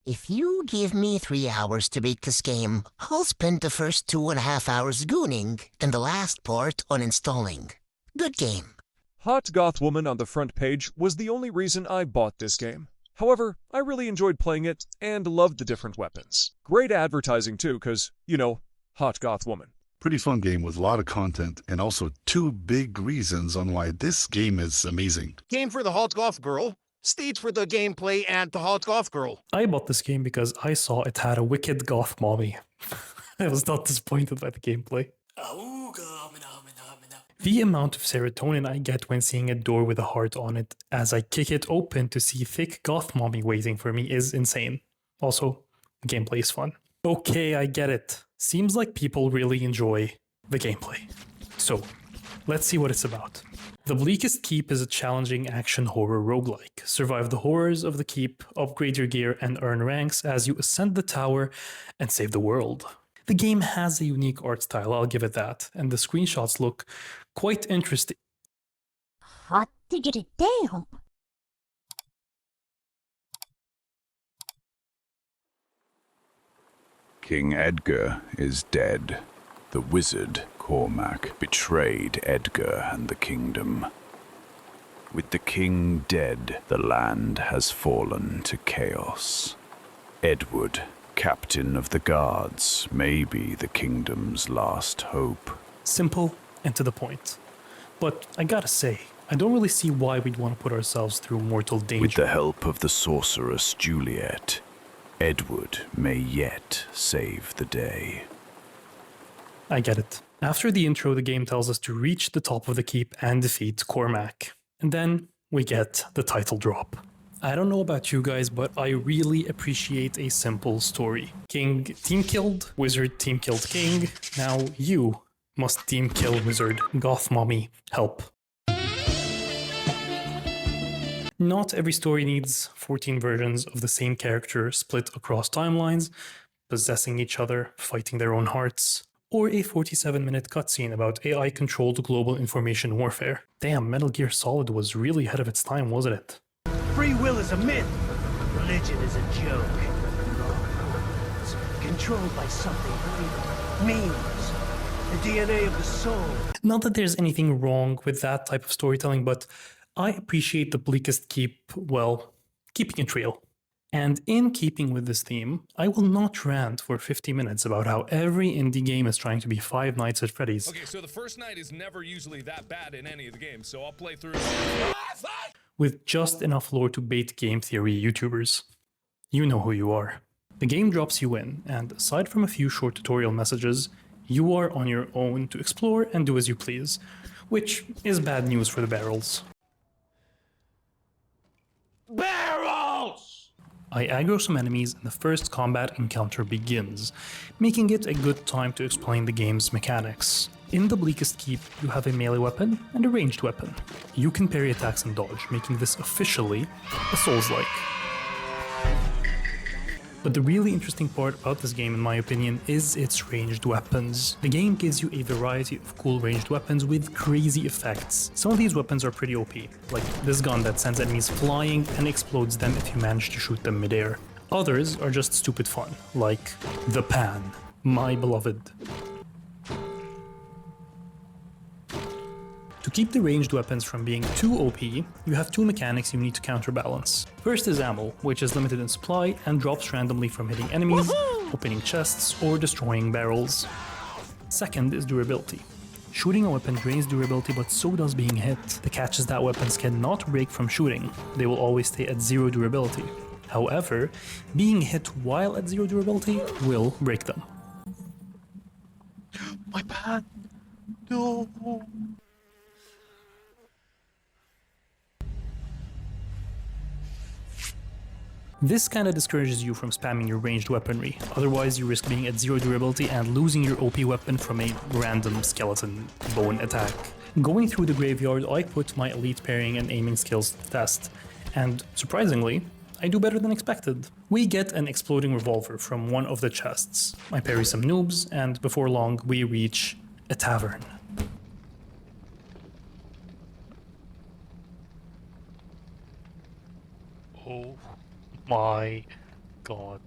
If you give me 3 hours to beat this game, I'll spend the first 2.5 hours gooning and the last part uninstalling. Good game. Hot goth woman on the front page was the only reason I bought this game. However, I really enjoyed playing it and loved the different weapons. Great advertising too, cause, hot goth woman. Pretty fun game with a lot of content, and also two big reasons on why this game is amazing. Game for the hot goth girl, stage for the gameplay and the hot goth girl. I bought this game because I saw it had a wicked goth mommy. I was not disappointed by the gameplay. The amount of serotonin I get when seeing a door with a heart on it as I kick it open to see thick goth mommy waiting for me is insane. Also, the gameplay is fun. Okay, I get it. Seems like people really enjoy the gameplay. So, let's see what it's about. The Bleakest Keep is a challenging action horror roguelike. Survive the horrors of the keep, upgrade your gear, and earn ranks as you ascend the tower and save the world. The game has a unique art style, I'll give it that, and the screenshots look quite interesting. Hot diggity damn! King Edgar is dead. The wizard, Cormac, betrayed Edgar and the kingdom. With the king dead, the land has fallen to chaos. Edward, captain of the guards, may be the kingdom's last hope. Simple and to the point. But I gotta say, I don't really see why we'd want to put ourselves through mortal danger. With the help of the sorceress Juliet, Edward may yet save the day. I get it. After the intro, the game tells us to reach the top of the keep and defeat Cormac. And then we get the title drop. I don't know about you guys, but I really appreciate a simple story. King team killed, wizard team killed king. Now you must team kill wizard. Goth mommy, help. Not every story needs 14 versions of the same character split across timelines, possessing each other, fighting their own hearts, or a 47-minute cutscene about AI-controlled global information warfare. Damn, Metal Gear Solid was really ahead of its time, wasn't it? Free will is a myth. Religion is a joke. It's controlled by something greater. Memes. The DNA of the soul. Not that there's anything wrong with that type of storytelling, but I appreciate the Bleakest Keep, well, keeping it real. And in keeping with this theme, I will not rant for 50 minutes about how every indie game is trying to be Five Nights at Freddy's. Okay, so the first night is never usually that bad in any of the games, so I'll play through. With just enough lore to bait game theory YouTubers. You know who you are. The game drops you in, and aside from a few short tutorial messages, you are on your own to explore and do as you please, which is bad news for the barrels. Barrels! I aggro some enemies and the first combat encounter begins, making it a good time to explain the game's mechanics. In the Bleakest Keep, you have a melee weapon and a ranged weapon. You can parry attacks and dodge, making this officially a Soulslike. But the really interesting part about this game, in my opinion, is its ranged weapons. The game gives you a variety of cool ranged weapons with crazy effects. Some of these weapons are pretty OP, like this gun that sends enemies flying and explodes them if you manage to shoot them midair. Others are just stupid fun, like the Pan, my beloved. To keep the ranged weapons from being too OP, you have two mechanics you need to counterbalance. First is ammo, which is limited in supply and drops randomly from hitting enemies, opening chests, or destroying barrels. Second is durability. Shooting a weapon drains durability, but so does being hit. The catch is that weapons cannot break from shooting. They will always stay at 0 durability. However, being hit while at 0 durability will break them. My bad. No. This kinda discourages you from spamming your ranged weaponry, otherwise you risk being at 0 durability and losing your OP weapon from a random skeleton bone attack. Going through the graveyard, I put my elite parrying and aiming skills to the test, and surprisingly, I do better than expected. We get an exploding revolver from one of the chests. I parry some noobs, and before long we reach a tavern. Oh my god.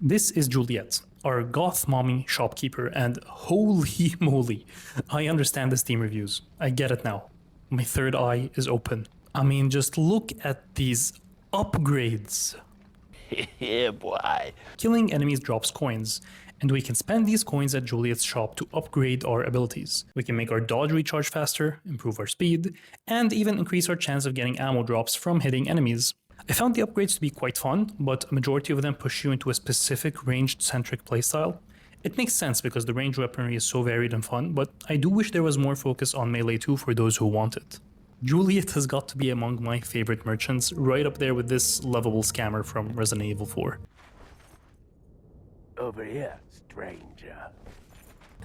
This is Juliet, our goth mommy shopkeeper, and holy moly, I understand the Steam reviews. I get it now. My third eye is open. I mean, just look at these upgrades. Yeah, boy. Killing enemies drops coins, and we can spend these coins at Juliet's shop to upgrade our abilities. We can make our dodge recharge faster, improve our speed, and even increase our chance of getting ammo drops from hitting enemies. I found the upgrades to be quite fun, but a majority of them push you into a specific ranged-centric playstyle. It makes sense because the ranged weaponry is so varied and fun, but I do wish there was more focus on melee too for those who want it. Juliet has got to be among my favorite merchants, right up there with this lovable scammer from Resident Evil 4. Over here, stranger.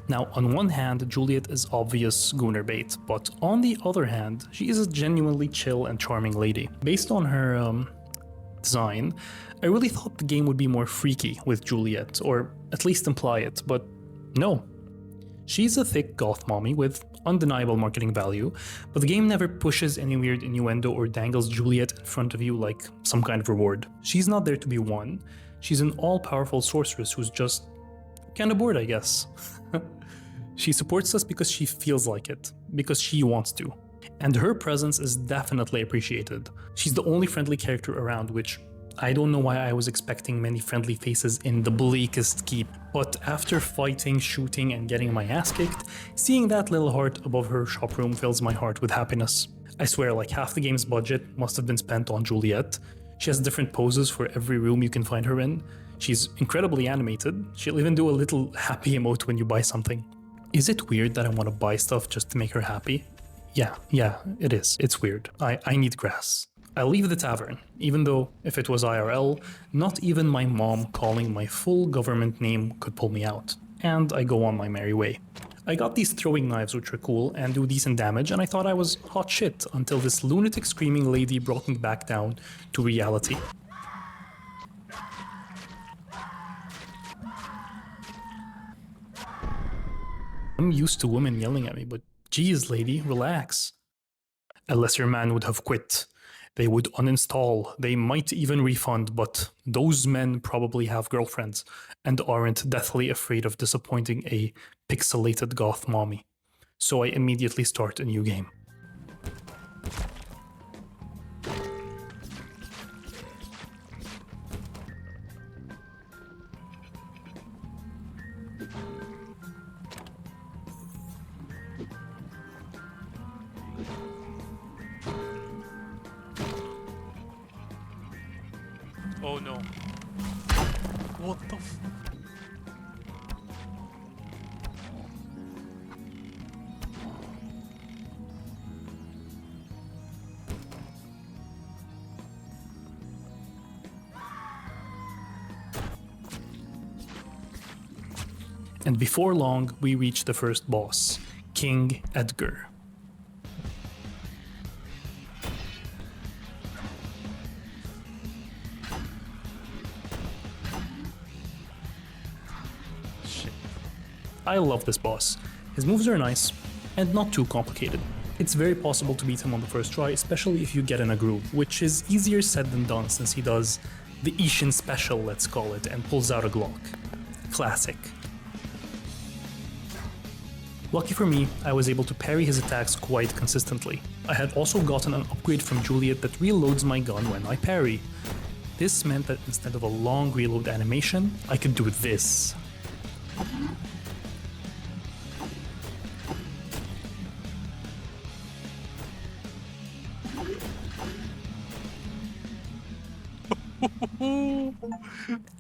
Now, on one hand, Juliet is obvious gooner bait, but on the other hand, she is a genuinely chill and charming lady. Based on her design, I really thought the game would be more freaky with Juliet, or at least imply it, but no. She's a thick goth mommy with undeniable marketing value, but the game never pushes any weird innuendo or dangles Juliet in front of you like some kind of reward. She's not there to be won. She's an all-powerful sorceress who's just kinda bored, I guess. She supports us because she feels like it, because she wants to. And her presence is definitely appreciated. She's the only friendly character around, which I don't know why I was expecting many friendly faces in the Bleakest Keep. But after fighting, shooting, and getting my ass kicked, seeing that little heart above her shop room fills my heart with happiness. I swear, like half the game's budget must have been spent on Juliet. She has different poses for every room you can find her in. She's incredibly animated. She'll even do a little happy emote when you buy something. Is it weird that I want to buy stuff just to make her happy? Yeah, it is. It's weird. I need grass. I leave the tavern, even though if it was IRL, not even my mom calling my full government name could pull me out. And I go on my merry way. I got these throwing knives which are cool and do decent damage, and I thought I was hot shit until this lunatic screaming lady brought me back down to reality. I'm used to women yelling at me, but geez, lady, relax. A lesser man would have quit. They would uninstall, they might even refund, but those men probably have girlfriends and aren't deathly afraid of disappointing a pixelated goth mommy. So I immediately start a new game. Oh no. What the f... And before long, we reach the first boss, King Edgar. I love this boss. His moves are nice, and not too complicated. It's very possible to beat him on the first try, especially if you get in a groove, which is easier said than done since he does the Ishin special, let's call it, and pulls out a Glock. Classic. Lucky for me, I was able to parry his attacks quite consistently. I had also gotten an upgrade from Juliet that reloads my gun when I parry. This meant that instead of a long reload animation, I could do this.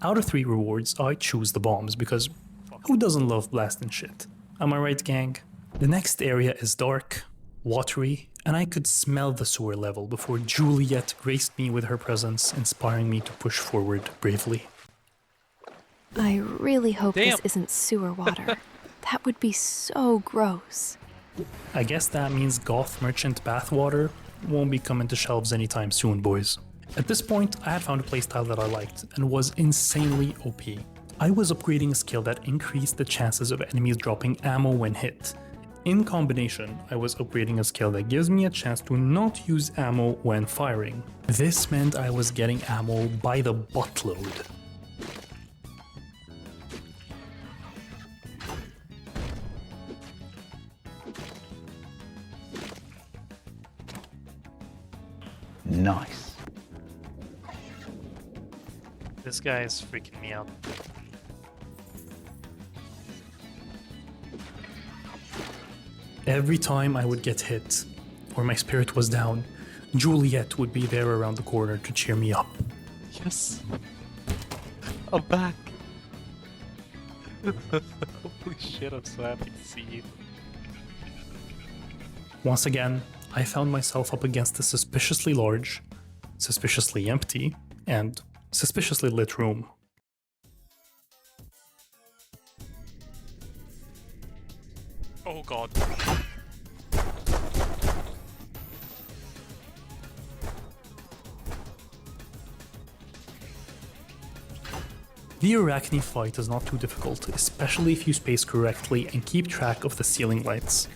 Out of 3 rewards, I choose the bombs because who doesn't love blasting shit? Am I right, gang? The next area is dark, watery, and I could smell the sewer level before Juliet graced me with her presence, inspiring me to push forward bravely. I really hope this isn't sewer water. That would be so gross. I guess that means goth merchant bathwater won't be coming to shelves anytime soon, boys. At this point, I had found a playstyle that I liked and was insanely OP. I was upgrading a skill that increased the chances of enemies dropping ammo when hit. In combination, I was upgrading a skill that gives me a chance to not use ammo when firing. This meant I was getting ammo by the buttload. Nice. This guy is freaking me out. Every time I would get hit, or my spirit was down, Juliet would be there around the corner to cheer me up. Yes. I'm back. Holy shit, I'm so happy to see you. Once again, I found myself up against a suspiciously large, suspiciously empty, and suspiciously lit room. Oh god. The Arachne fight is not too difficult, especially if you space correctly and keep track of the ceiling lights.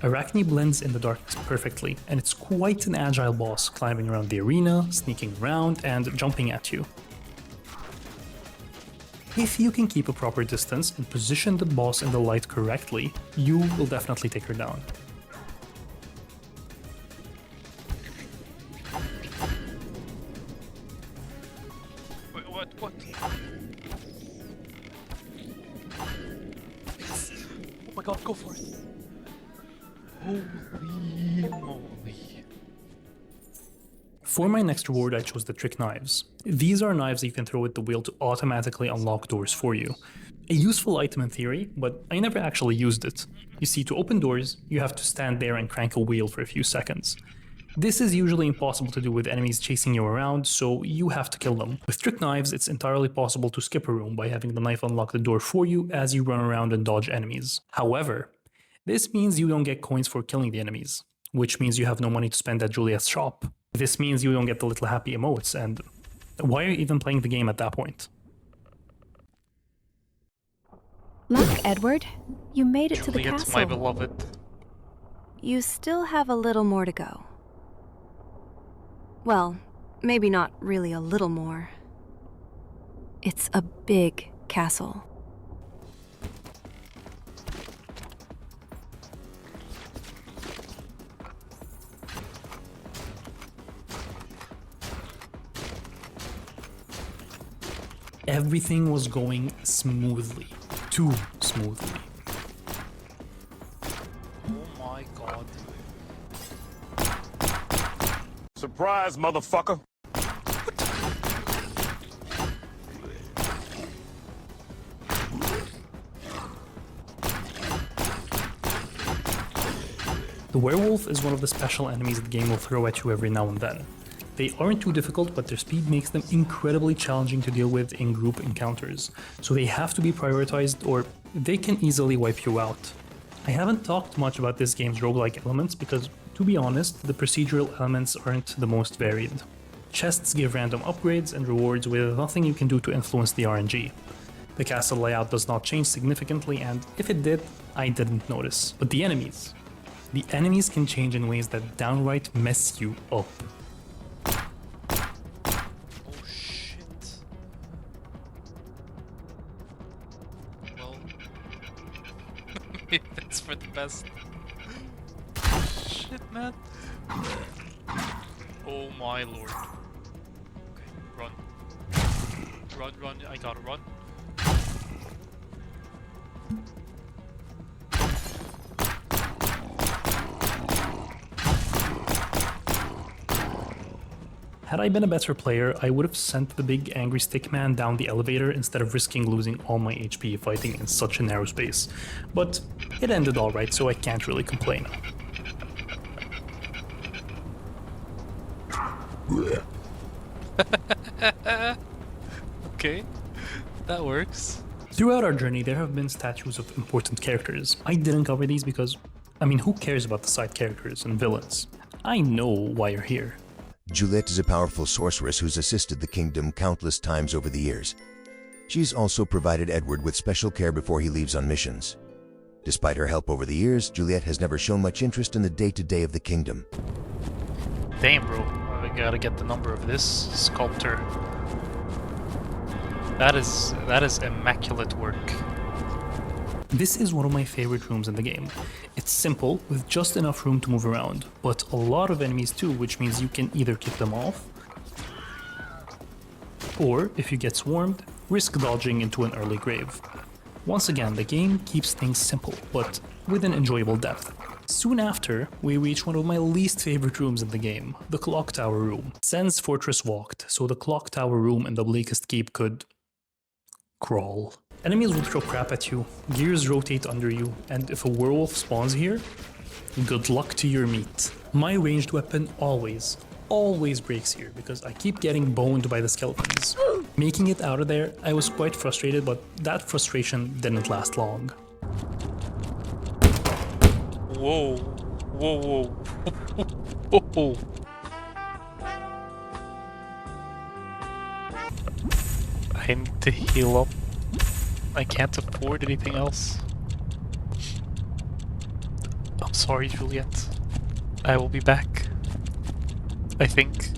Arachne blends in the darkness perfectly, and it's quite an agile boss, climbing around the arena, sneaking around, and jumping at you. If you can keep a proper distance and position the boss in the light correctly, you will definitely take her down. Wait, what? Oh my god, go for it! Holy moly. For my next reward, I chose the trick knives. These are knives you can throw at the wheel to automatically unlock doors for you. A useful item in theory, but I never actually used it. You see, to open doors, you have to stand there and crank a wheel for a few seconds. This is usually impossible to do with enemies chasing you around, so you have to kill them. With trick knives, it's entirely possible to skip a room by having the knife unlock the door for you as you run around and dodge enemies. However, this means you don't get coins for killing the enemies, which means you have no money to spend at Juliet's shop. This means you don't get the little happy emotes, and why are you even playing the game at that point? Look, Edward, you made it to the Juliet's castle. my beloved. You still have a little more to go. Well, maybe not really a little more. It's a big castle. Everything was going smoothly. Too smoothly. Oh my god. Surprise, motherfucker! The werewolf is one of the special enemies the game will throw at you every now and then. They aren't too difficult, but their speed makes them incredibly challenging to deal with in group encounters, so they have to be prioritized or they can easily wipe you out. I haven't talked much about this game's roguelike elements because, to be honest, the procedural elements aren't the most varied. Chests give random upgrades and rewards with nothing you can do to influence the RNG. The castle layout does not change significantly, and if it did, I didn't notice. But the enemies can change in ways that downright mess you up. Oh shit. Well, maybe that's for the best. Shit, man. Oh my lord. Okay, run. Run, I gotta run. Had I been a better player, I would have sent the big angry stickman down the elevator instead of risking losing all my HP fighting in such a narrow space. But it ended alright, so I can't really complain. Okay, that works. Throughout our journey, there have been statues of important characters. I didn't cover these because, who cares about the side characters and villains? I know why you're here. Juliet is a powerful sorceress who's assisted the kingdom countless times over the years. She's also provided Edward with special care before he leaves on missions. Despite her help over the years, Juliet has never shown much interest in the day-to-day of the kingdom. Damn, bro. I gotta get the number of this sculptor. That is immaculate work. This is one of my favorite rooms in the game. It's simple, with just enough room to move around, but a lot of enemies too, which means you can either kick them off, or, if you get swarmed, risk dodging into an early grave. Once again, the game keeps things simple, but with an enjoyable depth. Soon after, we reach one of my least favorite rooms in the game, the Clock Tower room. Sen's fortress walked, so the Clock Tower room in the Bleakest Keep could crawl. Enemies will throw crap at you, gears rotate under you, and if a werewolf spawns here, good luck to your meat. My ranged weapon always breaks here because I keep getting boned by the skeletons. Making it out of there, I was quite frustrated, but that frustration didn't last long. Whoa. Whoa, whoa. Whoa. I need to heal up. I can't afford anything else. I'm sorry, Juliet. I will be back. I think.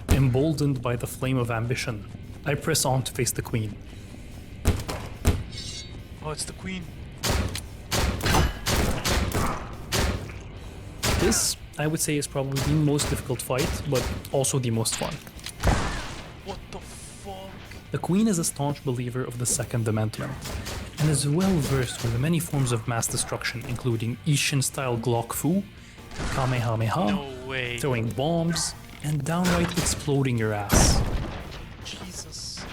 Emboldened by the flame of ambition, I press on to face the queen. Oh, it's the queen. This, I would say, is probably the most difficult fight, but also the most fun. What the fuck? The queen is a staunch believer of the second amendment, and is well versed with the many forms of mass destruction, including Ishin-style Glock Fu, Kamehameha, No way. throwing bombs, and downright exploding your ass. Jesus.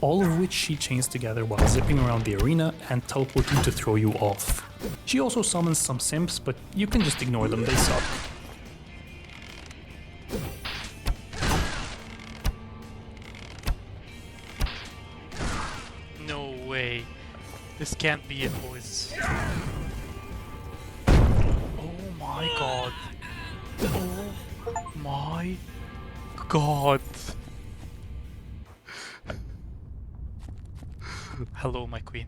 All of which she chains together while zipping around the arena and teleporting to throw you off. She also summons some simps, but you can just ignore them, they suck. No way. This can't be it, boys. Oh my god. Oh my god. Hello, my queen.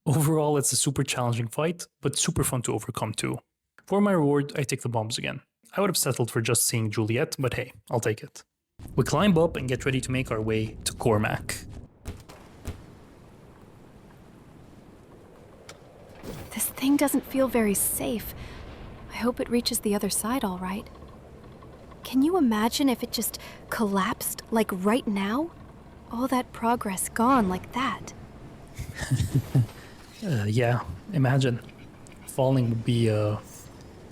Overall, it's a super challenging fight, but super fun to overcome too. For my reward, I take the bombs again. I would have settled for just seeing Juliet, but hey, I'll take it. We climb up and get ready to make our way to Cormac. This thing doesn't feel very safe. I hope it reaches the other side all right. Can you imagine if it just collapsed, like right now? All that progress gone like that. Yeah, imagine. Falling would be,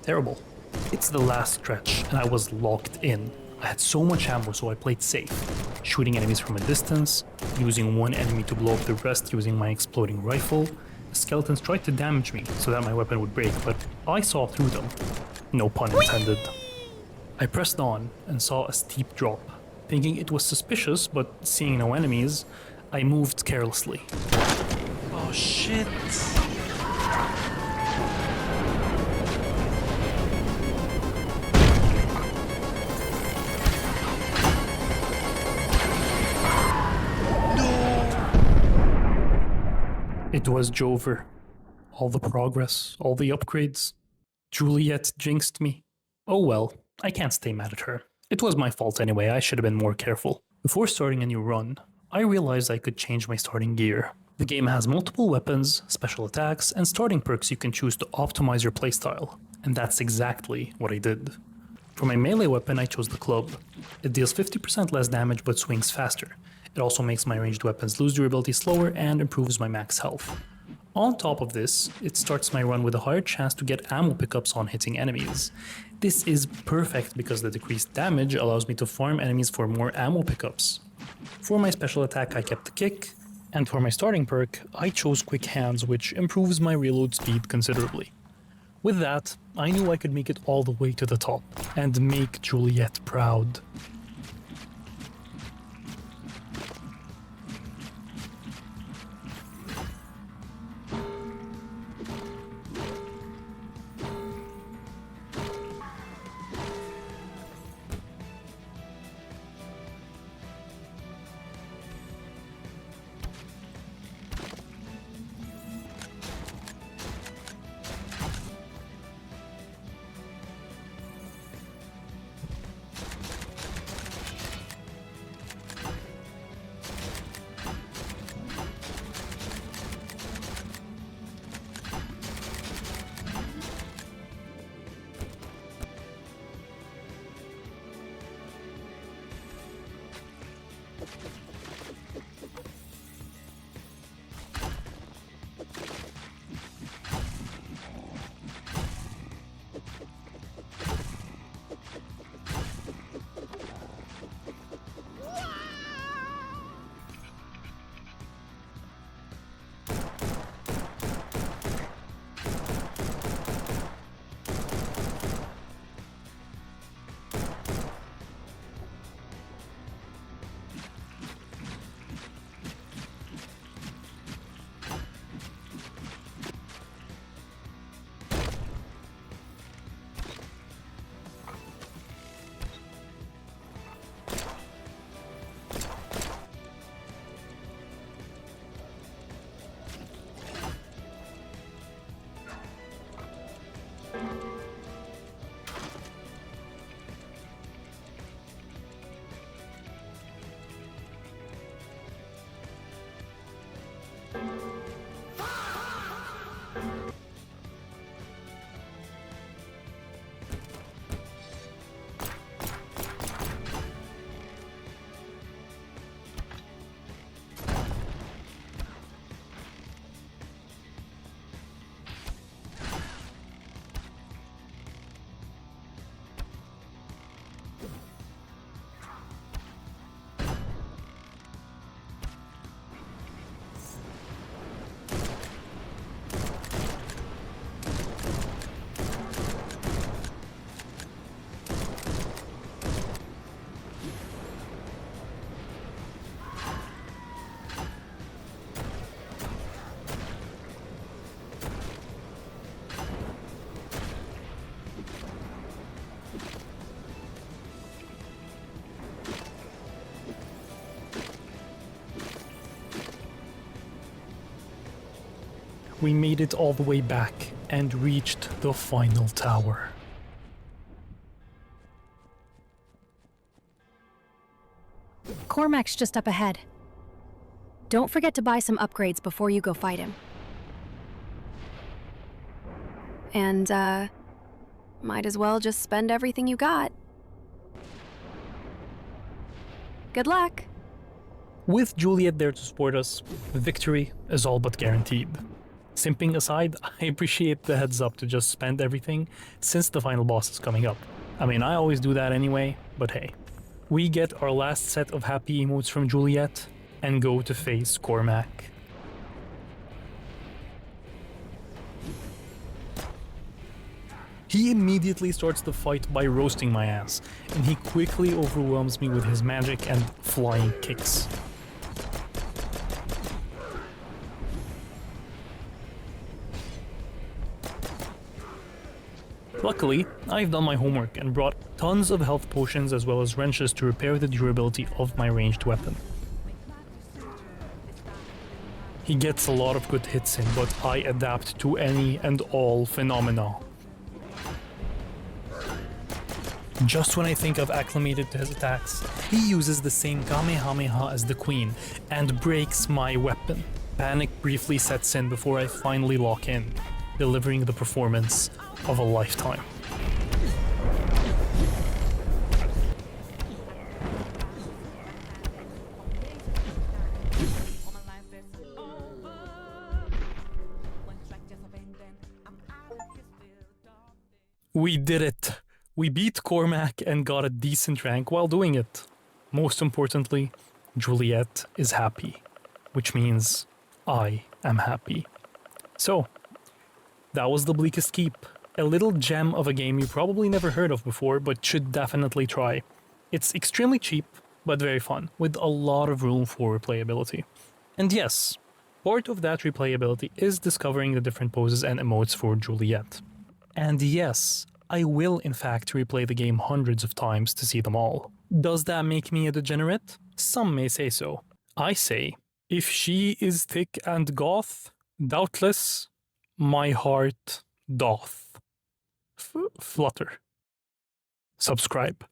terrible. It's the last stretch, and I was locked in. I had so much ammo, so I played safe. Shooting enemies from a distance, using one enemy to blow up the rest using my exploding rifle. The skeletons tried to damage me so that my weapon would break, but I saw through them. No pun intended. I pressed on and saw a steep drop. Thinking it was suspicious, but seeing no enemies, I moved carelessly. Oh shit. It was Jover. All the progress, all the upgrades. Juliet jinxed me. Oh well, I can't stay mad at her. It was my fault anyway, I should have been more careful. Before starting a new run, I realized I could change my starting gear. The game has multiple weapons, special attacks, and starting perks you can choose to optimize your playstyle. And that's exactly what I did. For my melee weapon, I chose the club. It deals 50% less damage but swings faster. It also makes my ranged weapons lose durability slower and improves my max health. On top of this, it starts my run with a higher chance to get ammo pickups on hitting enemies. This is perfect because the decreased damage allows me to farm enemies for more ammo pickups. For my special attack, I kept the kick, and for my starting perk, I chose Quick Hands, which improves my reload speed considerably. With that, I knew I could make it all the way to the top, and make Juliet proud. we made it all the way back and reached the final tower. Cormac's just up ahead. Don't forget to buy some upgrades before you go fight him. And, might as well just spend everything you got. Good luck! With Juliet there to support us, victory is all but guaranteed. Simping aside, I appreciate the heads up to just spend everything since the final boss is coming up. I mean, I always do that anyway, but hey. We get our last set of happy emotes from Juliet and go to face Cormac. He immediately starts the fight by roasting my ass, and he quickly overwhelms me with his magic and flying kicks. Luckily, I've done my homework and brought tons of health potions as well as wrenches to repair the durability of my ranged weapon. He gets a lot of good hits in, but I adapt to any and all phenomena. Just when I think I've acclimated to his attacks, he uses the same Kamehameha as the Queen and breaks my weapon. Panic briefly sets in before I finally lock in, delivering the performance of a lifetime. We did it! We beat Cormac and got a decent rank while doing it. Most importantly, Juliet is happy, which means I am happy. So, that was the Bleakest Keep. A little gem of a game you probably never heard of before, but should definitely try. It's extremely cheap, but very fun, with a lot of room for replayability. And yes, part of that replayability is discovering the different poses and emotes for Juliet. And yes, I will in fact replay the game hundreds of times to see them all. Does that make me a degenerate? Some may say so. I say, if she is thick and goth, doubtless my heart doth flutter. Subscribe.